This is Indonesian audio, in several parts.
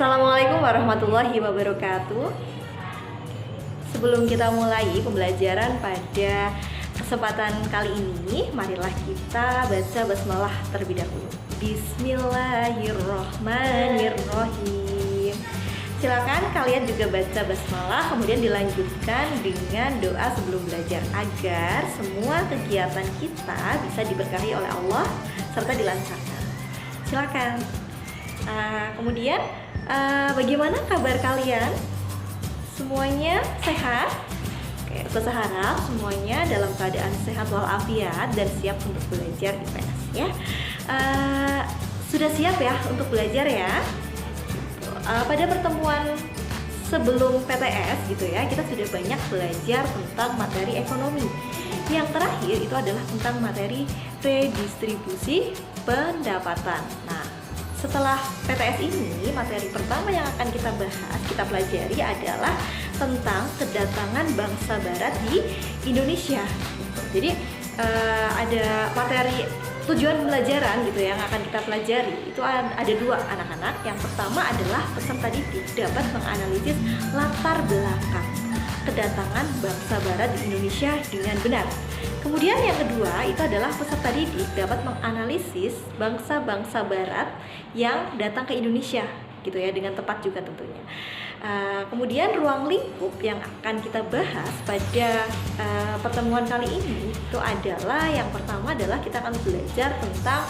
Assalamualaikum warahmatullahi wabarakatuh. Sebelum kita mulai pembelajaran pada kesempatan kali ini, marilah kita baca basmalah terlebih dahulu. Bismillahirrahmanirrahim. Silakan kalian juga baca basmalah, kemudian dilanjutkan dengan doa sebelum belajar agar semua kegiatan kita bisa diberkahi oleh Allah serta dilancarkan. Silakan. Kemudian bagaimana kabar kalian? Semuanya sehat? Oke, saya harap semuanya dalam keadaan sehat walafiat dan siap untuk belajar IPS ya. Sudah siap ya untuk belajar ya? Pada pertemuan sebelum PTS gitu ya, kita sudah banyak belajar tentang materi ekonomi. Yang terakhir itu adalah tentang materi redistribusi pendapatan. Nah, setelah PTS ini, materi pertama yang akan kita bahas, kita pelajari adalah tentang kedatangan bangsa barat di Indonesia. Jadi ada materi tujuan pembelajaran gitu yang akan kita pelajari. Itu ada dua anak-anak. Yang pertama adalah peserta didik dapat menganalisis latar belakang kedatangan bangsa barat di Indonesia dengan benar. Kemudian yang kedua itu adalah peserta didik dapat menganalisis bangsa-bangsa barat yang datang ke Indonesia gitu ya, dengan tepat juga tentunya. Kemudian ruang lingkup yang akan kita bahas pada pertemuan kali ini itu adalah yang pertama adalah kita akan belajar tentang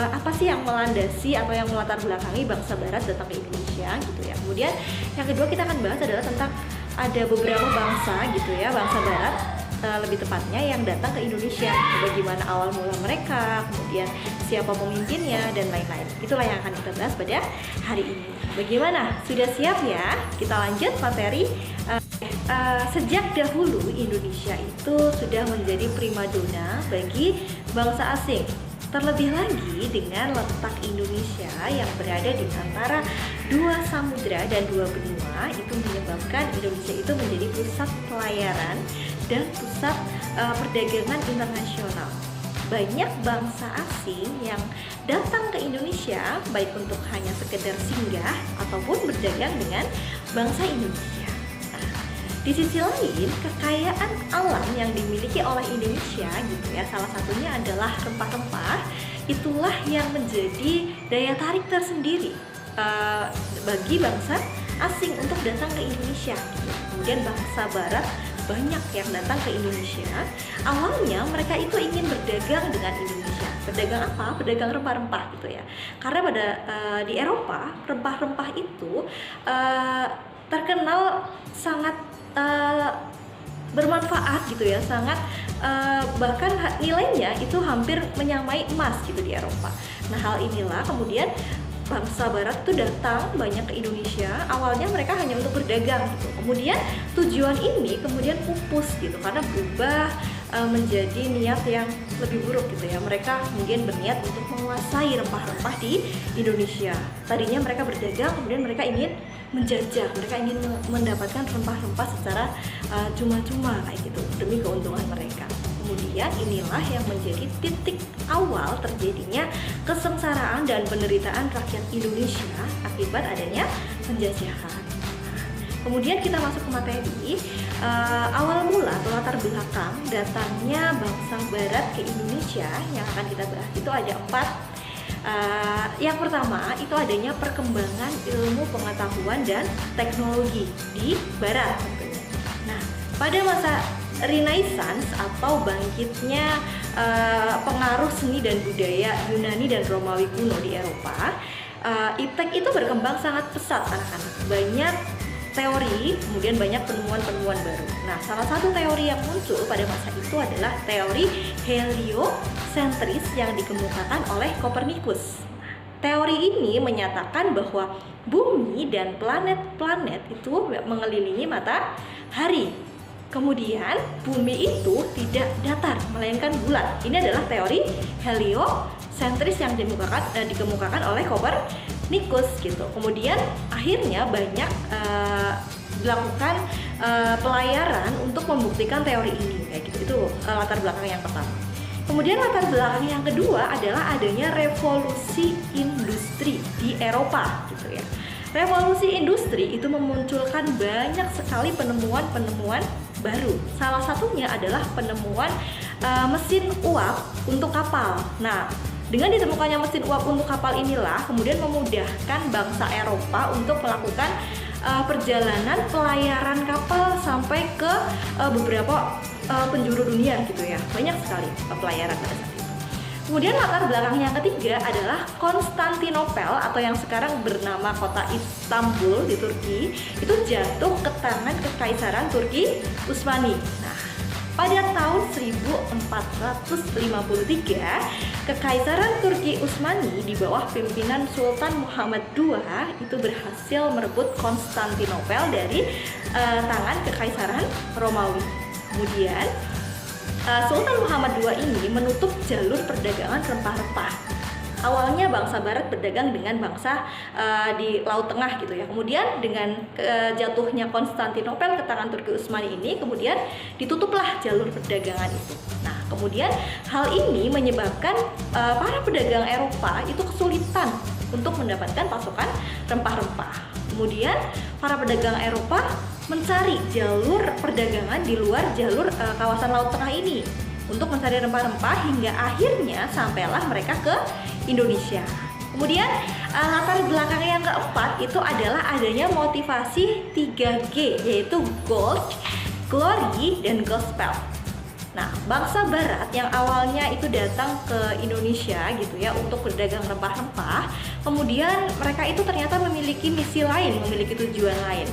apa sih yang melandasi atau yang melatar belakangi bangsa barat datang ke Indonesia gitu ya. Kemudian yang kedua kita akan bahas adalah tentang ada beberapa bangsa gitu ya, bangsa barat lebih tepatnya yang datang ke Indonesia, bagaimana awal mula mereka, kemudian siapa pemimpinnya dan lain-lain. Itulah yang akan kita bahas pada hari ini. Bagaimana? Sudah siap ya? Kita lanjut materi. Sejak dahulu Indonesia itu sudah menjadi primadona bagi bangsa asing. Terlebih lagi dengan letak Indonesia yang berada di antara dua samudra dan dua benua, itu menyebabkan Indonesia itu menjadi pusat pelayaran dan pusat perdagangan internasional. Banyak bangsa asing yang datang ke Indonesia baik untuk hanya sekedar singgah ataupun berdagang dengan bangsa Indonesia. Di sisi lain, kekayaan alam yang dimiliki oleh Indonesia gitu ya, salah satunya adalah rempah-rempah. Itulah yang menjadi daya tarik tersendiri bagi bangsa asing untuk datang ke Indonesia. Kemudian bangsa barat banyak yang datang ke Indonesia. Awalnya mereka itu ingin berdagang dengan Indonesia. Berdagang apa? Berdagang rempah-rempah gitu ya. Karena pada di Eropa rempah-rempah itu terkenal sangat bermanfaat gitu ya, sangat bahkan nilainya itu hampir menyamai emas gitu di Eropa. Nah, hal inilah kemudian bangsa barat itu datang banyak ke Indonesia. Awalnya mereka hanya untuk berdagang gitu. Kemudian tujuan ini kemudian pupus gitu karena berubah menjadi niat yang lebih buruk gitu ya. Mereka mungkin berniat untuk menguasai rempah-rempah di Indonesia. Tadinya mereka berdagang, kemudian mereka ingin menjajah, mereka ingin mendapatkan rempah-rempah secara cuma-cuma kayak gitu demi keuntungan mereka. Kemudian inilah yang menjadi titik awal terjadinya kesengsaraan dan penderitaan rakyat Indonesia akibat adanya penjajahan. Kemudian kita masuk ke materi. Awal mula atau latar belakang datangnya bangsa barat ke Indonesia yang akan kita bahas itu ada 4. Yang pertama itu adanya perkembangan ilmu pengetahuan dan teknologi di barat tentunya. Nah, pada masa Renaissance atau bangkitnya pengaruh seni dan budaya Yunani dan Romawi kuno di Eropa, iptek itu berkembang sangat pesat anak-anak. Banyak teori, kemudian banyak penemuan-penemuan baru. Nah, salah satu teori yang muncul pada masa itu adalah teori heliosentris yang dikemukakan oleh Kopernikus. Teori ini menyatakan bahwa bumi dan planet-planet itu mengelilingi matahari. Kemudian bumi itu tidak datar, melainkan bulat. Ini adalah teori heliosentris yang dikemukakan oleh Kopernikus gitu. Kemudian akhirnya banyak dilakukan pelayaran untuk membuktikan teori ini kayak gitu. Itu latar belakang yang pertama. Kemudian latar belakang yang kedua adalah adanya revolusi industri di Eropa gitu ya. Revolusi industri itu memunculkan banyak sekali penemuan-penemuan baru. Salah satunya adalah penemuan mesin uap untuk kapal. Nah, dengan ditemukannya mesin uap untuk kapal inilah kemudian memudahkan bangsa Eropa untuk melakukan perjalanan pelayaran kapal sampai ke beberapa penjuru dunia gitu ya. Banyak sekali pelayaran pada saat itu. Kemudian latar belakang yang ketiga adalah Konstantinopel atau yang sekarang bernama kota Istanbul di Turki itu jatuh ke tangan Kekaisaran Turki Utsmani. Nah, pada tahun 1453, Kekaisaran Turki Utsmani di bawah pimpinan Sultan Muhammad II itu berhasil merebut Konstantinopel dari tangan Kekaisaran Romawi. Kemudian Sultan Muhammad II ini menutup jalur perdagangan rempah-rempah. Awalnya bangsa Barat berdagang dengan bangsa di Laut Tengah gitu ya. Kemudian dengan jatuhnya Konstantinopel ke tangan Turki Utsmani ini, kemudian ditutuplah jalur perdagangan itu. Nah, kemudian hal ini menyebabkan para pedagang Eropa itu kesulitan untuk mendapatkan pasokan rempah-rempah. Kemudian para pedagang Eropa mencari jalur perdagangan di luar jalur kawasan Laut Tengah ini untuk mencari rempah-rempah hingga akhirnya sampailah mereka ke Indonesia. Kemudian latar belakang yang keempat itu adalah adanya motivasi 3G, yaitu Gold, Glory, dan Gospel. Nah, bangsa Barat yang awalnya itu datang ke Indonesia gitu ya untuk berdagang rempah-rempah, kemudian mereka itu ternyata memiliki misi lain, memiliki tujuan lain,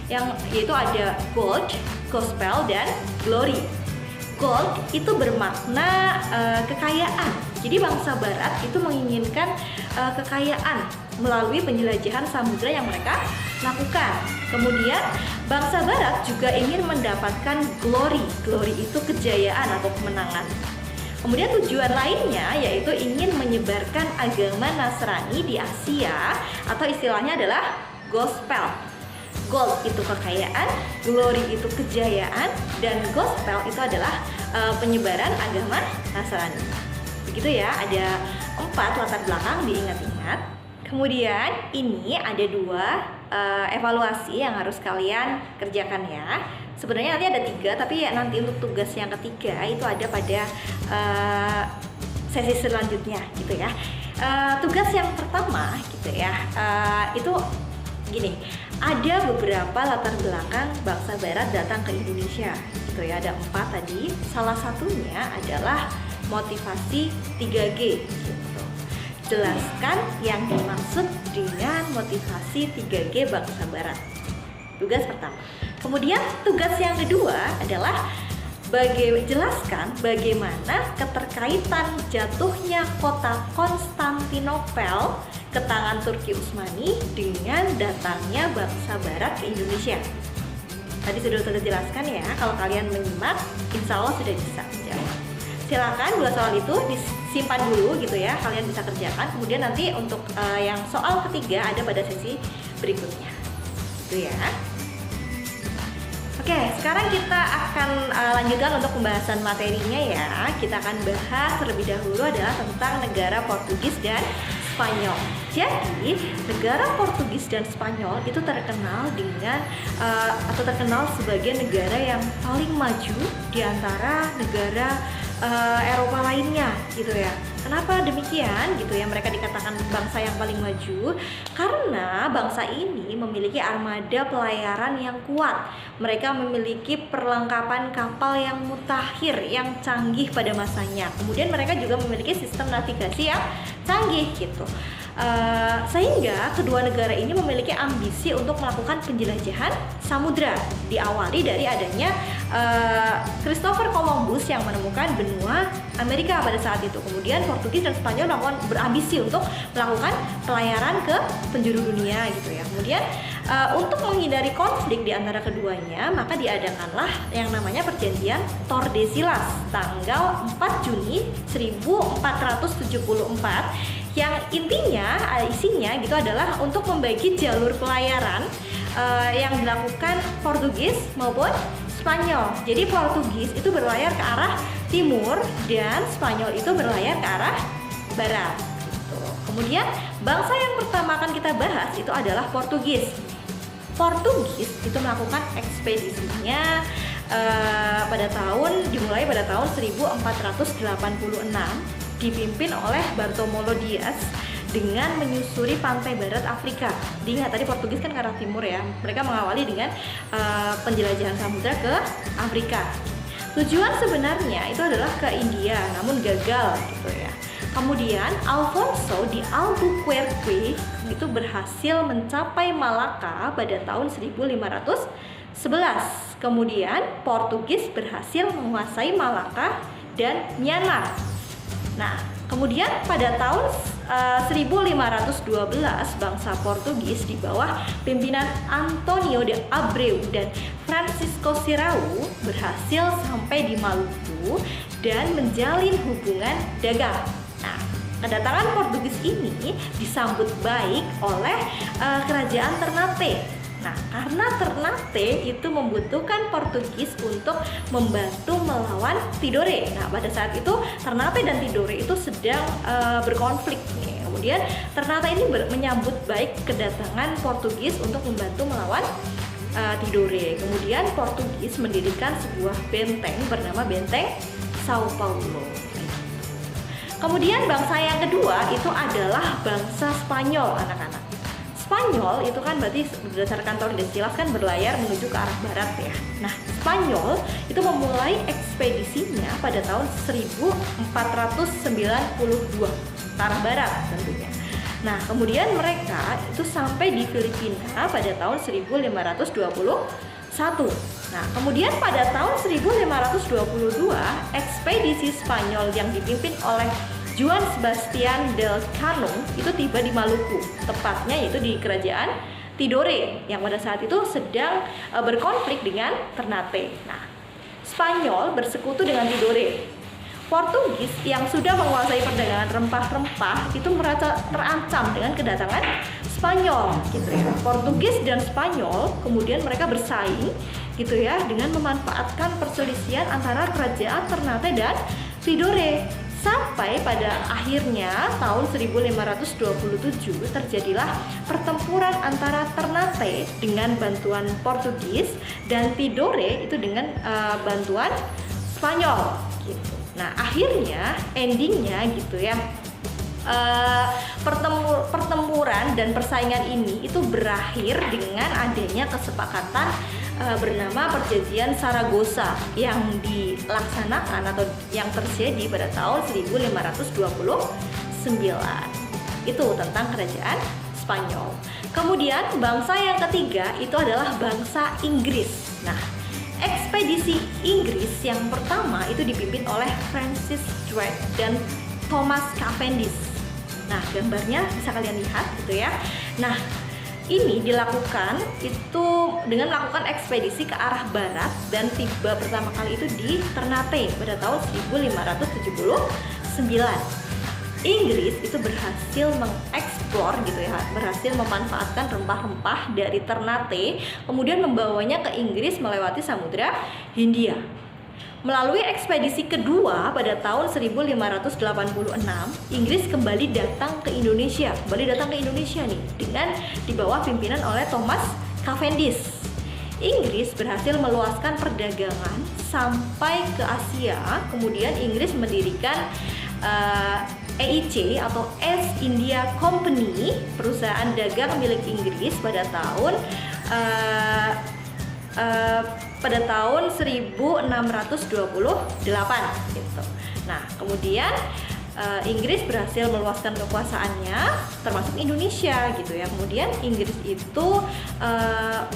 yang yaitu ada Gold, Gospel, dan Glory. Gold itu bermakna kekayaan. Jadi bangsa Barat itu menginginkan kekayaan melalui penjelajahan samudra yang mereka lakukan. Kemudian bangsa Barat juga ingin mendapatkan glory. Glory itu kejayaan atau kemenangan. Kemudian tujuan lainnya yaitu ingin menyebarkan agama Nasrani di Asia, atau istilahnya adalah gospel. Gold itu kekayaan, glory itu kejayaan, dan gospel itu adalah penyebaran agama Nasrani. Begitu ya, ada 4 latar belakang, diingat-ingat. Kemudian ini ada 2 evaluasi yang harus kalian kerjakan ya. Sebenarnya nanti ada 3, tapi nanti untuk tugas yang ketiga itu ada pada sesi selanjutnya gitu ya. Tugas yang pertama gitu ya, itu gini, ada beberapa latar belakang bangsa Barat datang ke Indonesia gitu ya. Ada 4 tadi. Salah satunya adalah motivasi 3G gitu. Jelaskan yang dimaksud dengan motivasi 3G bangsa Barat. Tugas pertama. Kemudian tugas yang kedua adalah jelaskan bagaimana keterkaitan jatuhnya kota Konstantinopel ke tangan Turki Utsmani dengan datangnya bangsa Barat ke Indonesia. Tadi sudah jelaskan ya, kalau kalian menyimak, insya Allah sudah bisa menjawab. Silakan 2 soal itu disimpan dulu gitu ya, kalian bisa kerjakan. Kemudian nanti untuk yang soal ketiga ada pada sesi berikutnya. Itu ya. Oke, sekarang kita akan lanjutkan untuk pembahasan materinya ya. Kita akan bahas terlebih dahulu adalah tentang negara Portugis dan Spanyol. Jadi, negara Portugis dan Spanyol itu terkenal dengan atau terkenal sebagai negara yang paling maju di antara negara Eropa lainnya gitu ya. Kenapa demikian gitu ya, mereka dikatakan bangsa yang paling maju? Karena bangsa ini memiliki armada pelayaran yang kuat. Mereka memiliki perlengkapan kapal yang mutakhir, yang canggih pada masanya. Kemudian mereka juga memiliki sistem navigasi yang canggih gitu. Sehingga kedua negara ini memiliki ambisi untuk melakukan penjelajahan samudra, diawali dari adanya Christopher Columbus yang menemukan benua Amerika pada saat itu. Kemudian Portugis dan Spanyol berambisi untuk melakukan pelayaran ke penjuru dunia gitu ya. Kemudian untuk menghindari konflik di antara keduanya, maka diadakanlah yang namanya perjanjian Tordesillas tanggal 4 Juni 1474 yang isinya gitu adalah untuk membagi jalur pelayaran yang dilakukan Portugis maupun Spanyol. Jadi Portugis itu berlayar ke arah timur dan Spanyol itu berlayar ke arah barat gitu. kemudian bangsa yang pertama akan kita bahas itu adalah Portugis. Portugis itu melakukan ekspedisinya dimulai pada tahun 1486, dipimpin oleh Bartolomeu Dias dengan menyusuri pantai barat Afrika. Diingat tadi Portugis kan ke arah timur ya. Mereka mengawali dengan penjelajahan samudra ke Afrika. Tujuan sebenarnya itu adalah ke India, namun gagal gitu ya. Kemudian Alfonso di Albuquerque itu berhasil mencapai Malaka pada tahun 1511. Kemudian Portugis berhasil menguasai Malaka dan Myanmar. Nah, kemudian pada tahun 1512 bangsa Portugis di bawah pimpinan Antonio de Abreu dan Francisco Serrao berhasil sampai di Maluku dan menjalin hubungan dagang. Nah, kedatangan Portugis ini disambut baik oleh kerajaan Ternate. Nah, karena Ternate itu membutuhkan Portugis untuk membantu melawan Tidore. Nah, pada saat itu Ternate dan Tidore itu sedang berkonflik nih. Kemudian Ternate ini menyambut baik kedatangan Portugis untuk membantu melawan Tidore. Kemudian Portugis mendirikan sebuah benteng bernama Benteng Sao Paulo. Kemudian bangsa yang kedua itu adalah bangsa Spanyol, anak-anak. Spanyol itu kan berarti berdasarkan tahun desilas kan berlayar menuju ke arah barat ya. Nah, Spanyol itu memulai ekspedisinya pada tahun 1492 ke arah barat tentunya. Nah, kemudian mereka itu sampai di Filipina pada tahun 1521. Nah, kemudian pada tahun 1522 ekspedisi Spanyol yang dipimpin oleh Juan Sebastian del Cano itu tiba di Maluku, tepatnya yaitu di kerajaan Tidore yang pada saat itu sedang berkonflik dengan Ternate. Nah, Spanyol bersekutu dengan Tidore. Portugis yang sudah menguasai perdagangan rempah-rempah itu merasa terancam dengan kedatangan Spanyol gitu ya. Portugis dan Spanyol kemudian mereka bersaing gitu ya dengan memanfaatkan perselisihan antara kerajaan Ternate dan Tidore. Sampai pada akhirnya tahun 1527 terjadilah pertempuran antara Ternate dengan bantuan Portugis dan Tidore itu dengan bantuan Spanyol gitu. Nah, akhirnya endingnya gitu ya, pertempuran dan persaingan ini itu berakhir dengan adanya kesepakatan bernama Perjanjian Saragossa yang dilaksanakan atau yang terjadi pada tahun 1529. Itu tentang kerajaan Spanyol. Kemudian bangsa yang ketiga itu adalah bangsa Inggris. Nah, ekspedisi Inggris yang pertama itu dipimpin oleh Francis Drake dan Thomas Cavendish. Nah, gambarnya bisa kalian lihat gitu ya. Nah, ini dilakukan itu dengan melakukan ekspedisi ke arah barat dan tiba pertama kali itu di Ternate pada tahun 1579. Inggris itu berhasil mengeksplor gitu ya, berhasil memanfaatkan rempah-rempah dari Ternate, kemudian membawanya ke Inggris melewati Samudra Hindia. Melalui ekspedisi kedua pada tahun 1586, Inggris kembali datang ke Indonesia. Nih dengan di bawah pimpinan oleh Thomas Cavendish. Inggris berhasil meluaskan perdagangan sampai ke Asia. Kemudian Inggris mendirikan EIC atau East India Company, perusahaan dagang milik Inggris pada tahun 1628 gitu. Nah, kemudian Inggris berhasil meluaskan kekuasaannya termasuk Indonesia gitu ya. Kemudian Inggris itu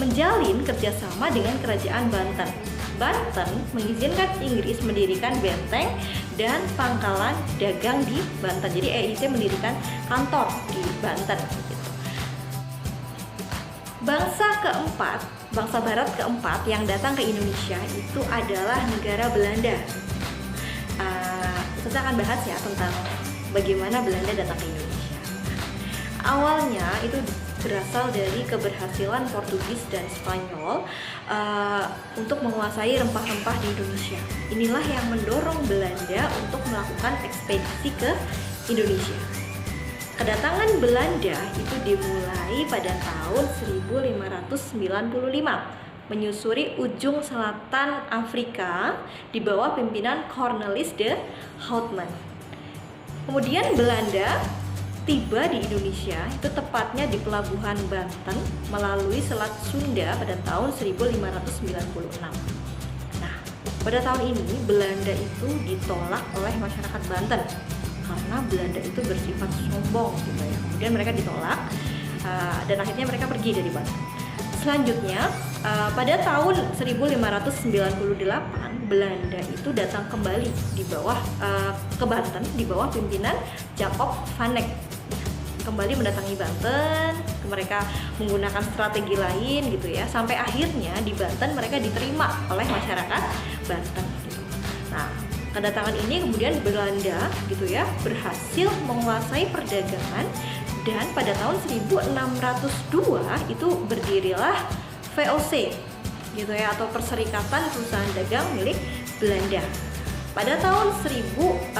menjalin kerjasama dengan kerajaan Banten. Banten mengizinkan Inggris mendirikan benteng dan pangkalan dagang di Banten. Jadi EIC mendirikan kantor di Banten gitu. Bangsa barat keempat yang datang ke Indonesia itu adalah negara Belanda. Kita akan bahas ya tentang bagaimana Belanda datang ke Indonesia. Awalnya itu berasal dari keberhasilan Portugis dan Spanyol untuk menguasai rempah-rempah di Indonesia. Inilah yang mendorong Belanda untuk melakukan ekspedisi ke Indonesia. Kedatangan Belanda itu dimulai pada tahun 1595 menyusuri ujung selatan Afrika di bawah pimpinan Cornelis de Houtman. Kemudian Belanda tiba di Indonesia itu tepatnya di pelabuhan Banten melalui Selat Sunda pada tahun 1596. Nah, pada tahun ini Belanda itu ditolak oleh masyarakat Banten karena Belanda itu bersifat sombong gitu ya. Kemudian mereka ditolak dan akhirnya mereka pergi dari Banten. Selanjutnya pada tahun 1598 Belanda itu datang kembali di bawah ke Banten di bawah pimpinan Jacob van Eyck. Kembali mendatangi Banten, mereka menggunakan strategi lain gitu ya, sampai akhirnya di Banten mereka diterima oleh masyarakat Banten gitu. Nah, kedatangan ini kemudian Belanda gitu ya berhasil menguasai perdagangan, dan pada tahun 1602 itu berdirilah VOC gitu ya, atau Perserikatan Perusahaan Dagang milik Belanda. Pada tahun 1605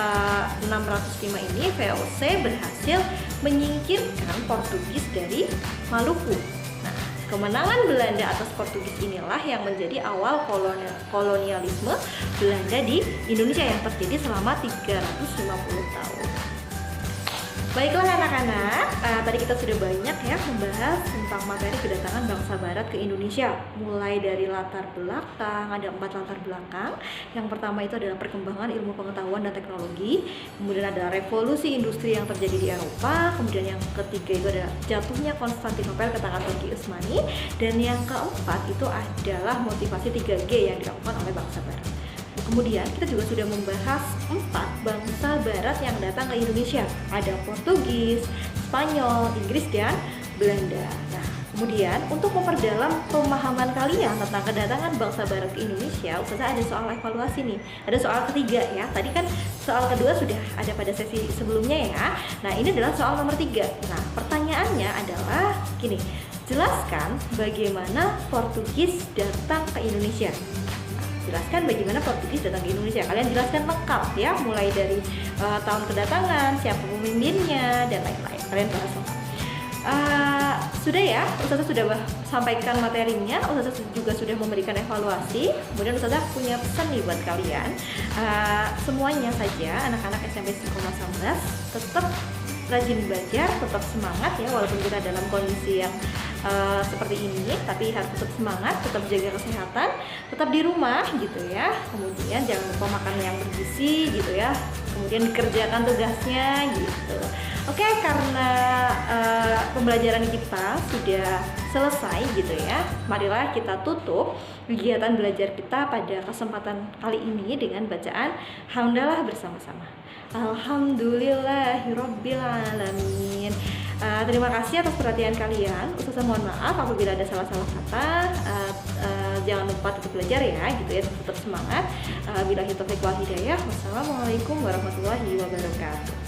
ini VOC berhasil menyingkirkan Portugis dari Maluku. Nah, kemenangan Belanda atas Portugis inilah yang menjadi awal kolonialisme Belanda di Indonesia yang terjadi selama 350 tahun. Baiklah anak-anak, tadi kita sudah banyak ya membahas tentang materi kedatangan bangsa barat ke Indonesia. Mulai dari latar belakang, ada 4 latar belakang. Yang pertama itu adalah perkembangan ilmu pengetahuan dan teknologi. Kemudian ada revolusi industri yang terjadi di Eropa. Kemudian yang ketiga itu adalah jatuhnya Konstantinopel ke tangan Turki Utsmani. Dan yang keempat itu adalah motivasi 3G yang dilakukan oleh bangsa barat. Kemudian kita juga sudah membahas 4 bangsa barat yang datang ke Indonesia. Ada Portugis, Spanyol, Inggris, dan Belanda. Nah, kemudian untuk memperdalam pemahaman kalian tentang kedatangan bangsa barat ke Indonesia, Ustazah ada soal evaluasi nih. Ada soal ketiga ya. Tadi kan soal kedua sudah ada pada sesi sebelumnya ya. Nah, ini adalah soal nomor 3. Nah, pertanyaannya adalah gini. Jelaskan bagaimana Portugis datang ke Indonesia. Jelaskan bagaimana Portugis datang ke Indonesia. Kalian jelaskan lengkap ya, mulai dari tahun kedatangan, siapa pemimpinnya, dan lain-lain. Kalian bahas lengkap. Sudah ya, Ustazah sudah sampaikan materinya. Ustazah juga sudah memberikan evaluasi. Kemudian Ustazah punya pesan nih buat kalian. Semuanya saja anak-anak SMP Istiqomah 19 tetap rajin belajar, tetap semangat ya, walaupun kita dalam kondisi yang seperti ini, tapi harus tetap semangat, tetap jaga kesehatan, tetap di rumah gitu ya. Kemudian jangan lupa makan yang bergizi gitu ya. Kemudian dikerjakan tugasnya gitu. Oke, karena pembelajaran kita sudah selesai gitu ya, marilah kita tutup kegiatan belajar kita pada kesempatan kali ini dengan bacaan hamdalah bersama-sama. Alhamdulillahirabbil alamin. Terima kasih atas perhatian kalian. Ustazah mohon maaf apabila ada salah-salah kata. Jangan lupa tetap belajar ya gitu ya, tetap semangat. Billahi taufiq wal hidayah. Wassalamualaikum warahmatullahi wabarakatuh.